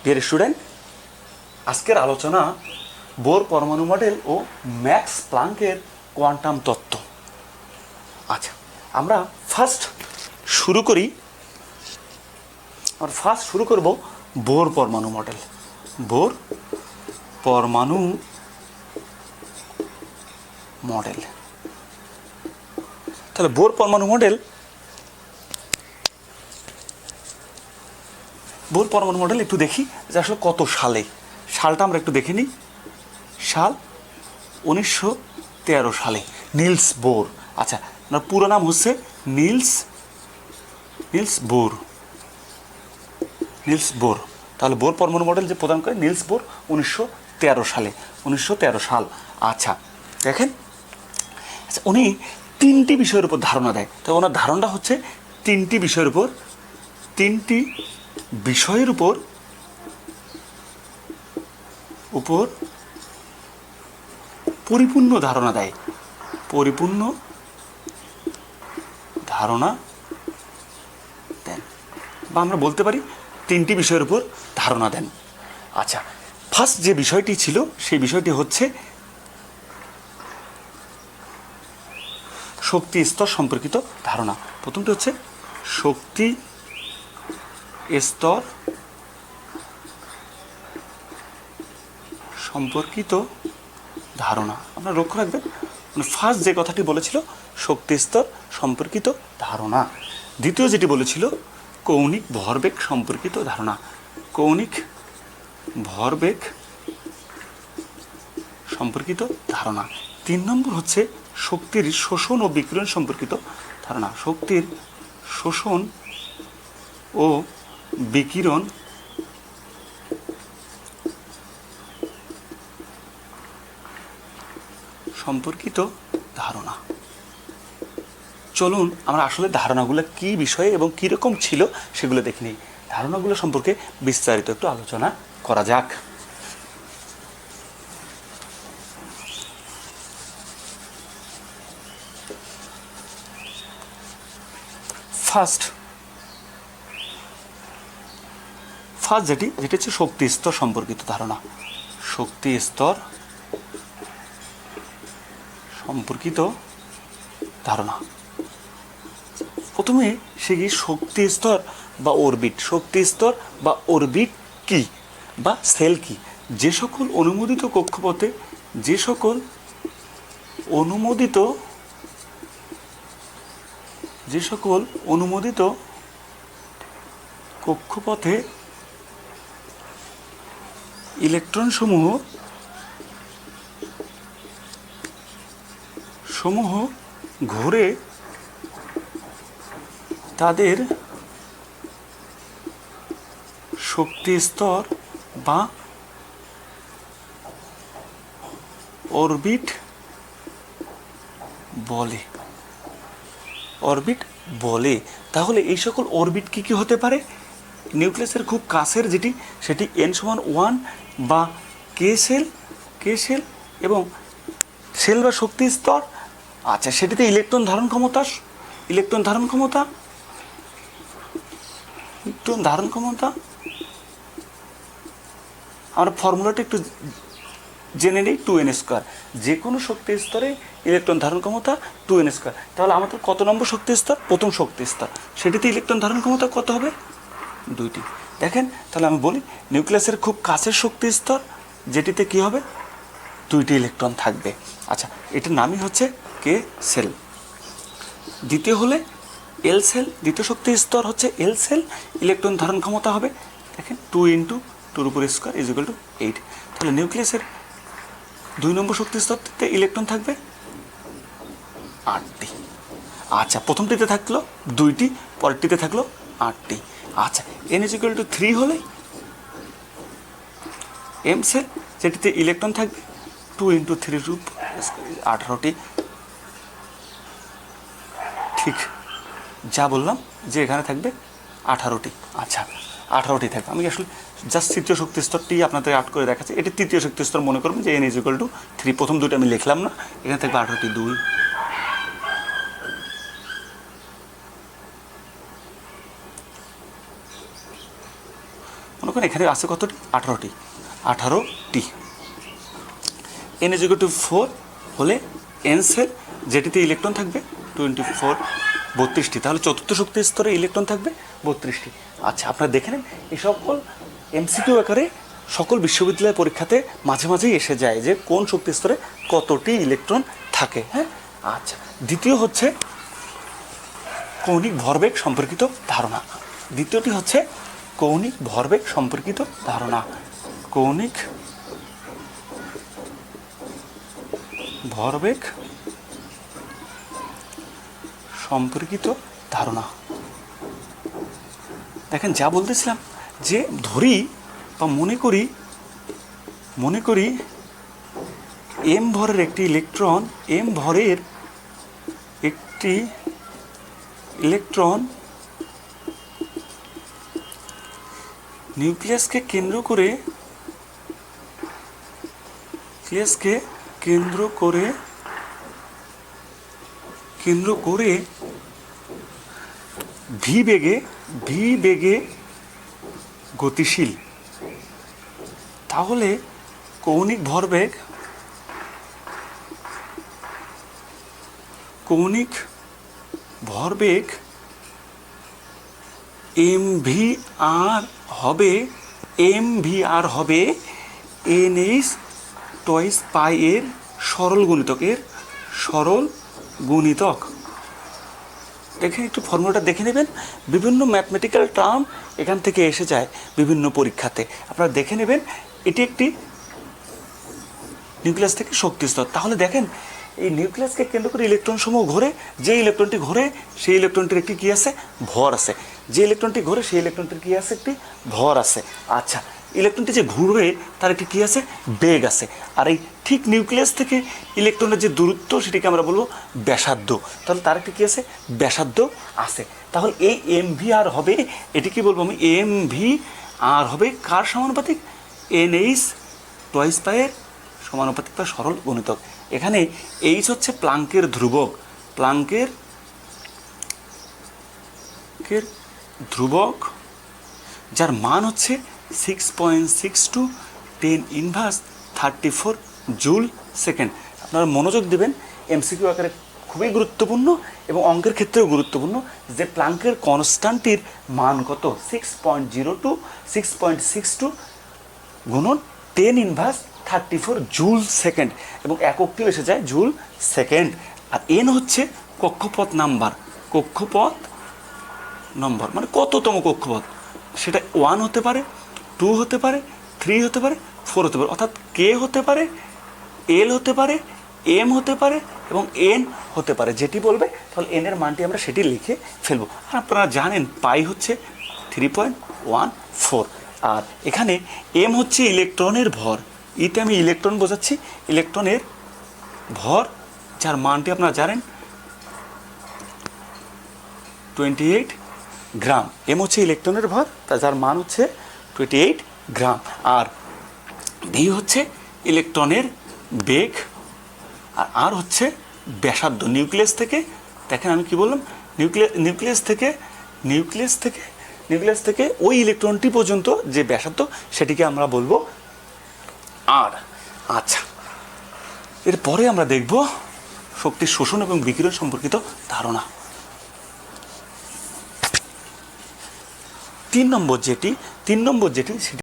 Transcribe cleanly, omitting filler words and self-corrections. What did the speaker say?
Dear student, আজকের আলোচনা bore পরমাণু মডেল ও ম্যাক্স প্লাঙ্কের কোয়ান্টাম তত্ত্ব। আচ্ছা, আমরা ফার্স্ট শুরু করব বোর পরমাণু মডেল। বোর পরমাণু মডেল। তাহলে বোর পরমাণু মডেল একটু দেখি যে আসলে কত সালে। সালটা আমরা একটু দেখে নিই। সাল 1913 সালে নিলস বোর। আচ্ছা, ওনার পুরো নাম হচ্ছে নিলস বোর। তাহলে বোর পরমাণু মডেল যে প্রদান করে নিলস বোর 1913 সাল। আচ্ছা দেখেন, আচ্ছা উনি তিনটি বিষয়ের উপর ধারণা দেয়। তো ওনার ধারণাটা হচ্ছে তিনটি বিষয়ের উপর পরিপূর্ণ ধারণা দেয়। বা আমরা বলতে পারি তিনটি বিষয়ের উপর ধারণা দেন। আচ্ছা, ফার্স্ট যে বিষয়টি ছিল সেই বিষয়টি হচ্ছে শক্তি স্তর সম্পর্কিত ধারণা। প্রথমটি হচ্ছে শক্তি স্তর সম্পর্কিত ধারণা। আপনারা লক্ষ্য রাখবেন, ফার্স্ট যে কথাটি বলেছিল শক্তি স্তর সম্পর্কিত ধারণা। দ্বিতীয় যেটি বলেছিল কৌণিক ভরবেগ সম্পর্কিত ধারণা। কৌণিক ভরবেগ সম্পর্কিত ধারণা। 3 নম্বর হচ্ছে শক্তির শোষণ ও বিকিরণ সম্পর্কিত ধারণা। শক্তির শোষণ ও বিকিরণ সম্পর্কিত ধারণা। চলুন আমরা আসলে ধারণাগুলো কী বিষয়ে এবং কীরকম ছিল সেগুলো দেখে নিই। ধারণাগুলো সম্পর্কে বিস্তারিত একটু আলোচনা করা যাক। ফার্স্ট যেটি হচ্ছে শক্তি স্তর সম্পর্কিত ধারণা। শক্তি স্তর সম্পর্কিত ধারণা। প্রথমে সে কি শক্তি স্তর বা অরবিট কি বা সেল কি? যে সকল অনুমোদিত কক্ষপথে ইলেকট্রন সমূহ ঘুরে তাদের শক্তি স্তর বা অরবিট বলে। তাহলে এই সকল অরবিট কি হতে পারে? নিউক্লিয়াসের খুব কাছের যেটি সেটি n=1 বা কে সেল এবং সেল বা শক্তি স্তর। আচ্ছা, সেটিতে ইলেকট্রন ধারণ ক্ষমতা আমরা ফর্মুলাটা একটু জেনে নিই। 2n²। যে কোনো শক্তি স্তরে ইলেকট্রন ধারণ ক্ষমতা 2n²। তাহলে আমাদের কত নম্বর শক্তি স্তর? প্রথম শক্তি স্তর। সেটিতে ইলেকট্রন ধারণ ক্ষমতা কত হবে? 2টি। দেখেন, তাহলে আমি বলি নিউক্লিয়াসের খুব কাছের শক্তি স্তর যেটিতে কি হবে? 2টি ইলেকট্রন থাকবে। আচ্ছা, এটার নামই হচ্ছে কে সেল। দ্বিতীয় হলে এল সেল। দ্বিতীয় শক্তি স্তর হচ্ছে এল সেল। ইলেকট্রন ধারণ ক্ষমতা হবে দেখেন 2 × 2^² = 8। তাহলে নিউক্লিয়াসের 2 নম্বর শক্তি স্তরটিতে ইলেকট্রন থাকবে 8টি। আচ্ছা, প্রথমটিতে থাকলো 2টি, পরেরটিতে থাকলো 8টি। আচ্ছা, n=3 হলে এম সেল, যেটিতে ইলেকট্রন থাকবে 2 × 3^² 18টি। ঠিক যা বললাম যে এখানে থাকবে 18টি। আচ্ছা, 18টি থাকবে। আমি আসলে জাস্ট তৃতীয় শক্তি স্তরটি আপনাদের আট করে দেখাচ্ছি। এটি তৃতীয় শক্তি স্তর মনে করবেন যে n=3। প্রথম দুটো আমি লিখলাম না, এখানে থাকবে 18টি। 2 মনে করেন, এখানে আছে কতটি? 18টি। 18টি। n = 4 হলে n সেল যেটিতে ইলেকট্রন থাকবে 24, 32টি। তাহলে চতুর্থ শক্তি স্তরে ইলেকট্রন থাকবে 32টি। আচ্ছা, আপনারা দেখে নেন, এই সকল এমসিকিউ আকারে সকল বিশ্ববিদ্যালয় পরীক্ষাতে মাঝে মাঝেই এসে যায় যে কোন শক্তি স্তরে কতটি ইলেকট্রন থাকে। হ্যাঁ, আচ্ছা, দ্বিতীয় হচ্ছে কৌণিক ভরবেগ সম্পর্কিত ধারণা। দ্বিতীয়টি হচ্ছে কৌণিক ভরবেগ সম্পর্কিত ধারণা। কৌণিক ভরবেগ সম্পর্কিত ধারণা। দেখেন, যা বলতেছিলাম যে ধরি বা মনে করি এম ভরের একটি ইলেকট্রন, নিউক্লিয়াসকে কেন্দ্র করে ভি বেগে গতিশীল। তাহলে কৌণিক ভরবেগ mvr হবে nh twice পাই এর সরল গুণিতক। দেখেন, একটু ফর্মুলাটা দেখে নেবেন। বিভিন্ন ম্যাথমেটিক্যাল টার্ম এখান থেকে এসে যায় বিভিন্ন পরীক্ষাতে, আপনারা দেখে নেবেন। এটি একটি নিউক্লিয়াস থেকে শক্তি স্তর। তাহলে দেখেন, এই নিউক্লিয়াসকে কেন্দ্র করে ইলেকট্রন সমূহ ঘোরে। যে ইলেকট্রনটি ঘোরে সেই ইলেকট্রনটির একটি কী আছে? ভর আছে। যে ইলেকট্রনটি ঘোরে সেই ইলেকট্রনটির কী আছে? একটি ভর আছে। আচ্ছা, ইলেকট্রনটি যে ঘুরবে তার একটি কী আছে? বেগ আছে। আর এই ঠিক নিউক্লিয়াস থেকে ইলেকট্রনের যে দূরত্ব সেটিকে আমরা বলবো ব্যাসার্ধ। তাহলে তার একটি কী আছে? ব্যাসার্ধ আছে। তাহলে এই mvr হবে, এটি কি বলবো আমি? mvr হবে কার সমানুপাতিক? nh twice পাইয়ের সমানুপাতিক বা সরল গুণিতক। এখানে এইচ হচ্ছে প্লাঙ্কের ধ্রুবক, যার মান হচ্ছে 6.62 10⁻34 জুল সেকেন্ড। আপনারা মনোযোগ দেবেন, এমসিকিউ আকারে খুবই গুরুত্বপূর্ণ এবং অঙ্কের ক্ষেত্রেও গুরুত্বপূর্ণ যে প্লাঙ্কের কনস্ট্যান্টটির মান কত? 6.62 গুণন 10⁻34 জুল সেকেন্ড, এবং এককটিও এসে যায় জুল সেকেন্ড। আর এন হচ্ছে কক্ষপথ নাম্বার, মানে কততম কক্ষপথ। সেটা 1 হতে পারে, 2 হতে পারে, 3 হতে পারে, 4 হতে পারে। অর্থাৎ কে হতে পারে, এল হতে পারে, এম হতে পারে এবং এন হতে পারে। যেটি বলবে তাহলে এনের মানটি আমরা সেটি লিখে ফেলবো। আর আপনারা জানেন পাই হচ্ছে 3.14। আর এখানে এম হচ্ছে ইলেকট্রনের ভর, ইতে আমি ইলেকট্রন বোঝাচ্ছি, ইলেকট্রনের ভর যার মানটি আপনারা জানেন 28 গ্রাম। এম হচ্ছে ইলেকট্রনের ভর, যার মান হচ্ছে 28 গ্রাম। আর ভি হচ্ছে ইলেকট্রনের বেগ, আর হচ্ছে ব্যাসার্ধ। নিউক্লিয়াস থেকে, দেখেন আমি কি বললাম, নিউক্লিয়াস থেকে ওই ইলেকট্রনটি পর্যন্ত যে ব্যাসার্ধ সেটিকে আমরা বলবো আর। আচ্ছা, এরপরে আমরা দেখব শক্তির শোষণ এবং বিকিরণ সম্পর্কিত ধারণা। 3 নম্বর যেটি সেটি